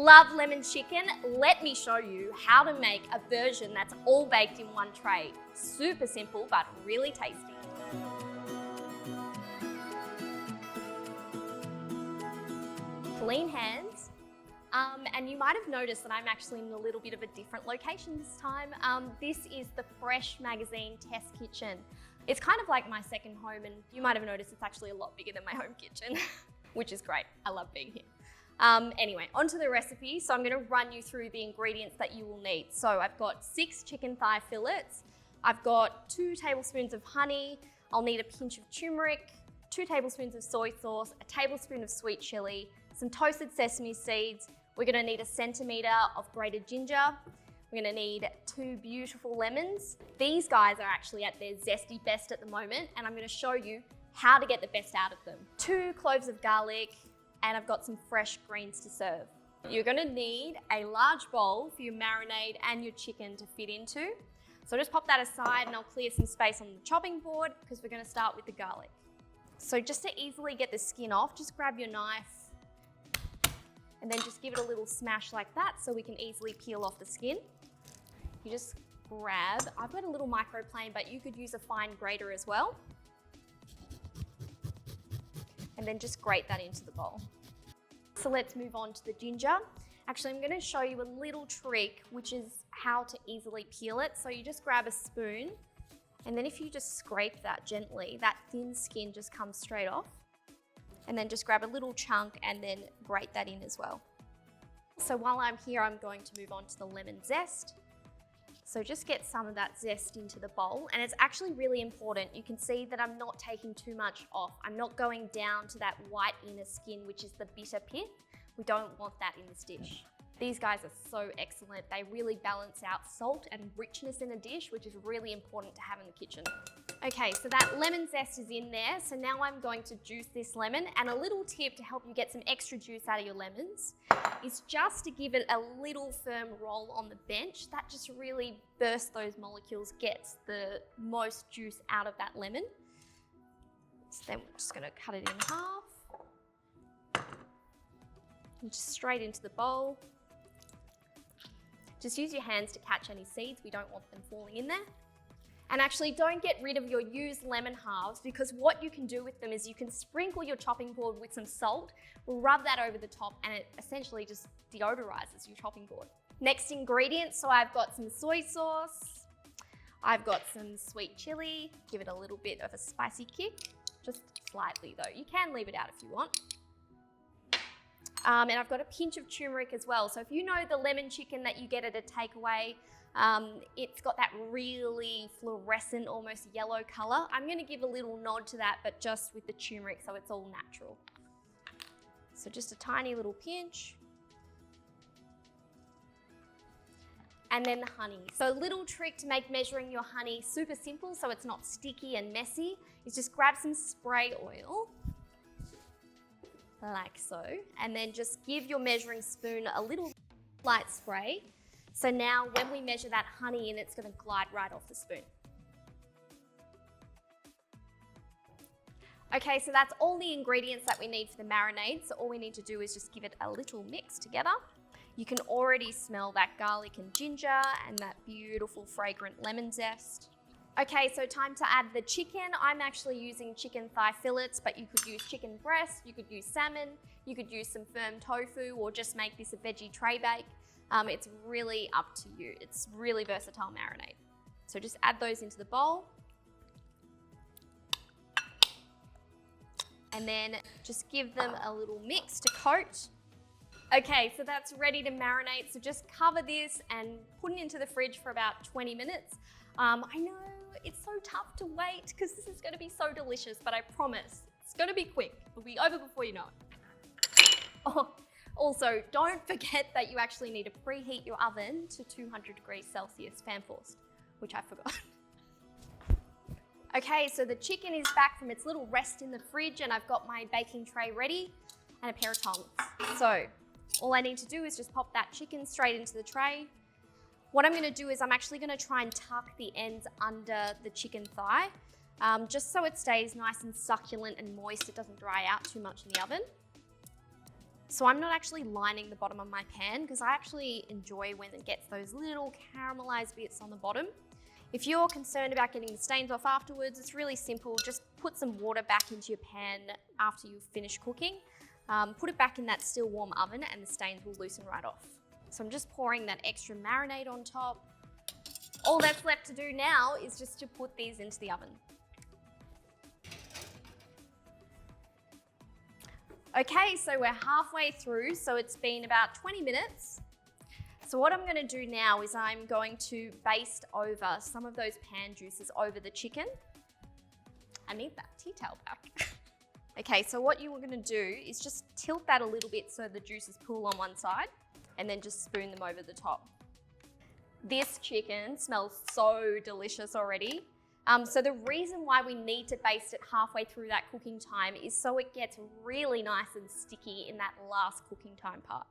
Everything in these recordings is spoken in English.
Love lemon chicken? Let me show you how to make a version that's all baked in one tray. Super simple, but really tasty. Clean hands. And you might have noticed that I'm actually in a little bit of a different location this time. This is the Fresh Magazine test kitchen. It's kind of like my second home, and you might have noticed it's actually a lot bigger than my home kitchen, which is great. I love being here. Anyway, onto the recipe. So I'm going to run you through the ingredients that you will need. So I've got 6 chicken thigh fillets. I've got 2 tablespoons of honey. I'll need a pinch of turmeric, 2 tablespoons of soy sauce, a tablespoon of sweet chili, some toasted sesame seeds. We're going to need a centimetre of grated ginger. We're going to need 2 beautiful lemons. These guys are actually at their zesty best at the moment, and I'm going to show you how to get the best out of them. 2 cloves of garlic, and I've got some fresh greens to serve. You're going to need a large bowl for your marinade and your chicken to fit into. So just pop that aside, and I'll clear some space on the chopping board because we're going to start with the garlic. So just to easily get the skin off, just grab your knife and then just give it a little smash like that so we can easily peel off the skin. You just grab, I've got a little microplane, but you could use a fine grater as well. And then just grate that into the bowl. So let's move on to the ginger. Actually, I'm going to show you a little trick, which is how to easily peel it. So you just grab a spoon, and then if you just scrape that gently, that thin skin just comes straight off. And then just grab a little chunk and then grate that in as well. So while I'm here, I'm going to move on to the lemon zest. So just get some of that zest into the bowl, and it's actually really important. You can see that I'm not taking too much off. I'm not going down to that white inner skin, which is the bitter pith. We don't want that in this dish. These guys are so excellent. They really balance out salt and richness in a dish, which is really important to have in the kitchen. Okay, so that lemon zest is in there. So now I'm going to juice this lemon, and a little tip to help you get some extra juice out of your lemons is just to give it a little firm roll on the bench. That just really bursts those molecules, gets the most juice out of that lemon. So then we're just gonna cut it in half. And just straight into the bowl. Just use your hands to catch any seeds. We don't want them falling in there. And actually, don't get rid of your used lemon halves, because what you can do with them is you can sprinkle your chopping board with some salt, rub that over the top, and it essentially just deodorizes your chopping board. Next ingredients, so I've got some soy sauce, I've got some sweet chili, give it a little bit of a spicy kick, just slightly though. You can leave it out if you want. And I've got a pinch of turmeric as well. So if you know the lemon chicken that you get at a takeaway, it's got that really fluorescent, almost yellow color. I'm going to give a little nod to that, but just with the turmeric, so it's all natural. So just a tiny little pinch. And then the honey. So a little trick to make measuring your honey super simple so it's not sticky and messy is just grab some spray oil, like so, and then just give your measuring spoon a little light spray. So now when we measure that honey in, it's going to glide right off the spoon. Okay, so that's all the ingredients that we need for the marinade. So all we need to do is just give it a little mix together. You can already smell that garlic and ginger and that beautiful fragrant lemon zest. Okay, so time to add the chicken. I'm actually using chicken thigh fillets, but you could use chicken breast, you could use salmon, you could use some firm tofu, or just make this a veggie tray bake. It's really up to you. It's really versatile marinade. So just add those into the bowl. And then just give them a little mix to coat. Okay, so that's ready to marinate. So just cover this and put it into the fridge for about 20 minutes. I know it's so tough to wait because this is going to be so delicious, but I promise it's going to be quick. It'll be over before you know it. Oh, also, don't forget that you actually need to preheat your oven to 200 degrees Celsius, fan forced, which I forgot. Okay, so the chicken is back from its little rest in the fridge, and I've got my baking tray ready and a pair of tongs. So all I need to do is just pop that chicken straight into the tray. What I'm going to do is I'm actually going to try and tuck the ends under the chicken thigh, just so it stays nice and succulent and moist. It doesn't dry out too much in the oven. So I'm not actually lining the bottom of my pan because I actually enjoy when it gets those little caramelized bits on the bottom. If you're concerned about getting the stains off afterwards, it's really simple. Just put some water back into your pan after you've finished cooking. Put it back in that still warm oven and the stains will loosen right off. So I'm just pouring that extra marinade on top. All that's left to do now is just to put these into the oven. Okay, so we're halfway through, so it's been about 20 minutes. So what I'm going to do now is I'm going to baste over some of those pan juices over the chicken. I need that tea towel back. Okay, so what you're going to do is just tilt that a little bit so the juices pool on one side and then just spoon them over the top. This chicken smells so delicious already. So the reason why we need to baste it halfway through that cooking time is so it gets really nice and sticky in that last cooking time part.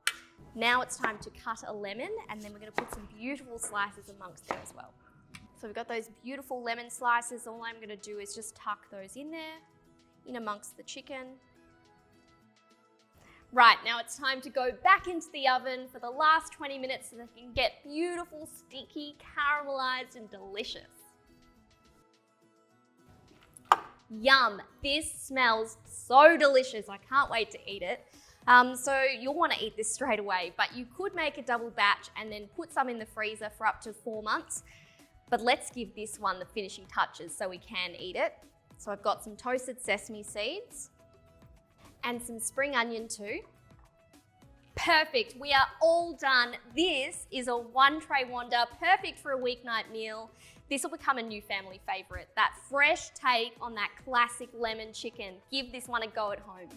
Now it's time to cut a lemon and then we're going to put some beautiful slices amongst there as well. So we've got those beautiful lemon slices. All I'm going to do is just tuck those in there, in amongst the chicken. Right, now it's time to go back into the oven for the last 20 minutes so that it can get beautiful, sticky, caramelized and delicious. Yum, this smells so delicious. I can't wait to eat it. So you'll want to eat this straight away, but you could make a double batch and then put some in the freezer for up to 4 months. But let's give this one the finishing touches so we can eat it. So I've got some toasted sesame seeds and some spring onion too. Perfect, we are all done. This is a one tray wonder, perfect for a weeknight meal. This will become a new family favorite. That fresh take on that classic lemon chicken. Give this one a go at home.